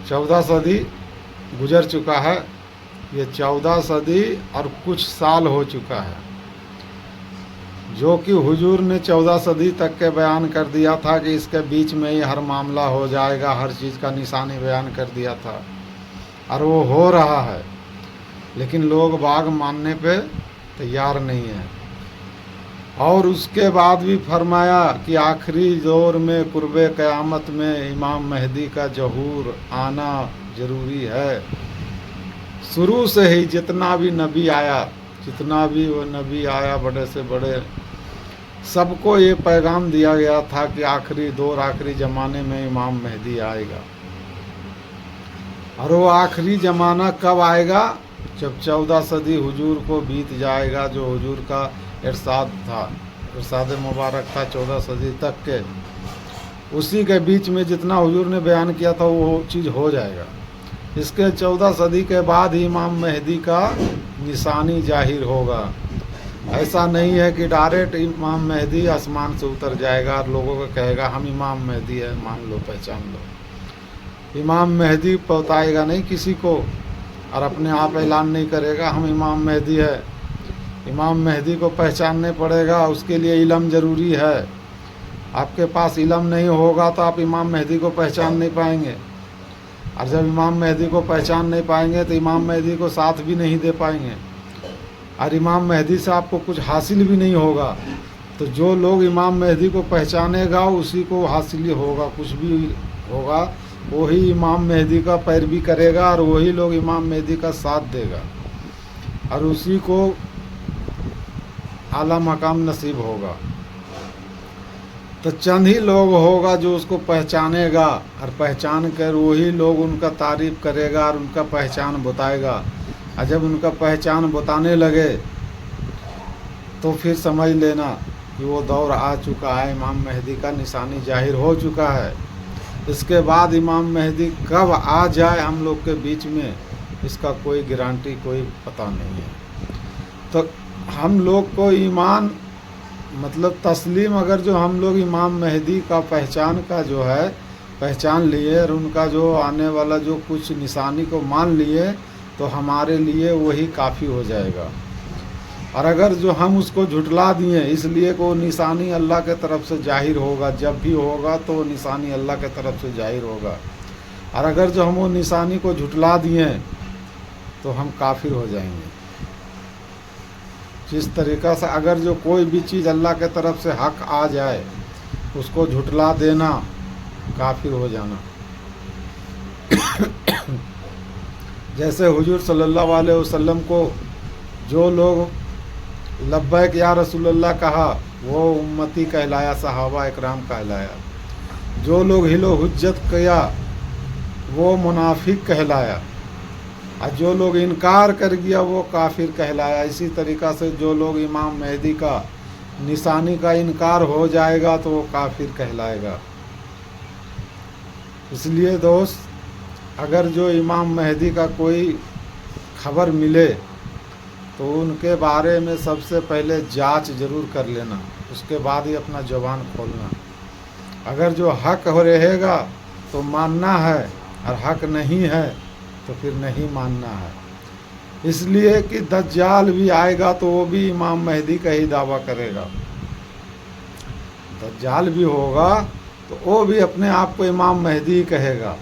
14 صدی گزر چکا ہے، یہ 14 صدی اور کچھ سال ہو چکا ہے، جو کہ حضور نے 14 صدی تک کے بیان کر دیا تھا کہ اس کے بیچ میں ہی ہر معاملہ ہو جائے گا، ہر چیز کا نشانی بیان کر دیا تھا، اور وہ ہو رہا ہے، لیکن لوگ باغ ماننے پہ تیار نہیں ہیں۔ اور اس کے بعد بھی فرمایا کہ آخری دور میں قرب قیامت میں امام مہدی کا ظہور آنا ضروری ہے۔ شروع سے ہی جتنا بھی نبی آیا بڑے سے بڑے، سب کو یہ پیغام دیا گیا تھا کہ آخری دور، آخری زمانے میں امام مہدی آئے گا۔ اور وہ آخری زمانہ کب آئے گا؟ جب 14 صدی حضور کو بیت جائے گا، جو حضور کا ارشاد تھا، ارشاد مبارک تھا 14 صدی تک کے، اسی کے بیچ میں جتنا حضور نے بیان کیا تھا وہ چیز ہو جائے گا۔ اس کے 14 صدی کے بعد ہی امام مہدی کا نشانی ظاہر ہوگا۔ ایسا نہیں ہے کہ ڈائریکٹ امام مہدی آسمان سے اتر جائے گا اور لوگوں کو کہے گا ہم امام مہدی ہے، مان لو، پہچان لو۔ امام مہدی بتائے گا نہیں کسی کو، اور اپنے آپ اعلان نہیں کرے گا ہم امام مہدی ہے۔ امام مہدی کو پہچاننے پڑے گا، اس کے لیے علم ضروری ہے۔ آپ کے پاس علم نہیں ہوگا تو آپ امام مہدی کو پہچان نہیں پائیں گے، اور جب امام مہدی کو پہچان نہیں پائیں گے تو امام مہدی کو ساتھ بھی نہیں دے پائیں گے، اور امام مہدی سے آپ کو کچھ حاصل بھی نہیں ہوگا۔ تو جو لوگ امام مہدی کو پہچانے گا اسی کو حاصل ہوگا، کچھ بھی ہوگا وہی امام مہدی کا پیروی کرے گا، اور وہی لوگ امام مہدی کا ساتھ دے گا، اور اسی کو اعلیٰ مقام نصیب ہوگا۔ تو چند ہی لوگ ہوگا جو اس کو پہچانے گا، اور پہچان کر وہی لوگ ان کا تعریف کرے گا اور ان کا پہچان بتائے گا۔ اور جب ان کا پہچان بتانے لگے تو پھر سمجھ لینا کہ وہ دور آ چکا ہے، امام مہدی کا نشانی ظاہر ہو چکا ہے۔ اس کے بعد امام مہدی کب آ جائے ہم لوگ کے بیچ میں، اس کا کوئی گارنٹی، کوئی پتہ نہیں ہے۔ تو ہم لوگ کو ایمان مطلب تسلیم، اگر جو ہم لوگ امام مہدی کا پہچان کا جو ہے پہچان لیے، اور ان کا جو آنے والا جو کچھ نشانی کو مان لیے، تو ہمارے لیے وہی کافی ہو جائے گا۔ اور اگر جو ہم اس کو جھٹلا دیے، اس لیے کہ وہ نشانی اللہ کے طرف سے ظاہر ہوگا، جب بھی ہوگا تو وہ نشانی اللہ کے طرف سے ظاہر ہوگا، اور اگر جو ہم وہ نشانی کو جھٹلا دیے تو ہم کافر ہو جائیں گے۔ جس طریقہ سے اگر جو کوئی بھی چیز اللہ کے طرف سے حق آ جائے، اس کو جھٹلا دینا کافر ہو جانا۔ جیسے حضور صلی اللہ علیہ وسلم کو جو لوگ لبیک یا رسول اللہ کہا وہ امتی کہلایا، صحابہ اکرام کہلایا۔ جو لوگ حل و حجت کیا وہ منافق کہلایا، اور جو لوگ انکار کر گیا وہ کافر کہلایا۔ اسی طریقہ سے جو لوگ امام مہدی کا نشانی کا انکار ہو جائے گا تو وہ کافر کہلائے گا۔ اس لیے دوست، اگر جو امام مہدی کا کوئی خبر ملے تو ان کے بارے میں سب سے پہلے جانچ ضرور کر لینا، اس کے بعد ہی اپنا زبان کھولنا۔ اگر جو حق رہے گا تو ماننا ہے، اور حق نہیں ہے تو پھر نہیں ماننا ہے۔ اس لیے کہ دجال بھی آئے گا تو وہ بھی امام مہدی کا ہی دعویٰ کرے گا۔ دجال بھی ہوگا تو وہ بھی اپنے آپ کو امام مہدی کہے گا۔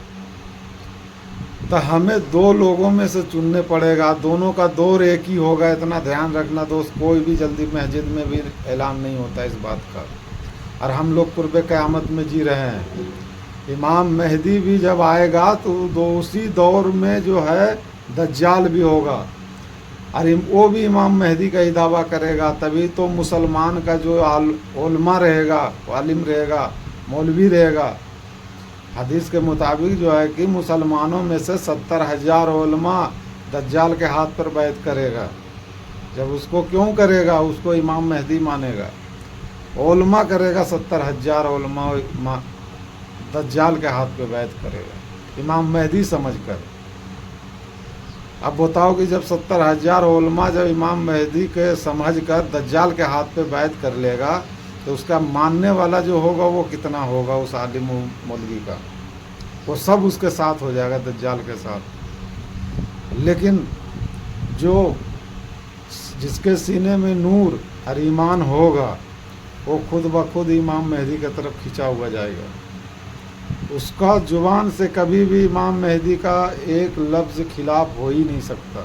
تو ہمیں دو لوگوں میں سے چننے پڑے گا، دونوں کا دور ایک ہی ہوگا، اتنا دھیان رکھنا دوست۔ کوئی بھی جلدی مسجد میں بھی اعلان نہیں ہوتا اس بات کا، اور ہم لوگ قرب قیامت میں جی رہے ہیں۔ امام مہدی بھی جب آئے گا تو اسی دور میں جو ہے دجال بھی ہوگا، اور وہ بھی امام مہدی کا ہی دعویٰ کرے گا۔ تبھی تو مسلمان کا جو علماء رہے گا، عالم رہے گا، مولوی رہے گا، حدیث کے مطابق جو ہے کہ مسلمانوں میں سے 70,000 علماء دجال کے ہاتھ پر بیعت کرے گا۔ جب اس کو کیوں کرے گا؟ اس کو امام مہدی مانے گا، علماء کرے گا، 70,000 علماء دجال کے ہاتھ پہ بیعت کرے گا امام مہدی سمجھ کر۔ اب بتاؤ کہ جب 70,000 علماء جب امام مہدی کے سمجھ کر دجال کے ہاتھ پہ بیعت کر لے گا تو اس کا ماننے والا جو ہوگا وہ کتنا ہوگا اس عالم مولوی کا؟ وہ سب اس کے ساتھ ہو جائے گا، دجال کے ساتھ۔ لیکن جس کے سینے میں نور اور ایمان ہوگا وہ خود بخود امام مہدی کی طرف کھینچا ہوا جائے گا۔ اس کا زبان سے کبھی بھی امام مہدی کا ایک لفظ خلاف ہو ہی نہیں سکتا،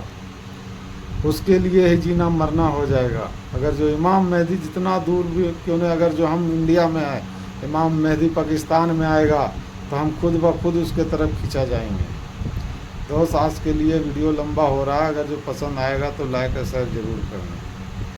اس کے لیے ہی جینا مرنا ہو جائے گا۔ اگر جو امام مہدی جتنا دور بھی کیوں نہیں، اگر جو ہم انڈیا میں آئے، امام مہدی پاکستان میں آئے گا تو ہم خود بخود اس کے طرف کھینچا جائیں گے۔ دوست آج کے لیے ویڈیو لمبا ہو رہا ہے، اگر جو پسند آئے گا تو لائک اور شیئر ضرور کرنا۔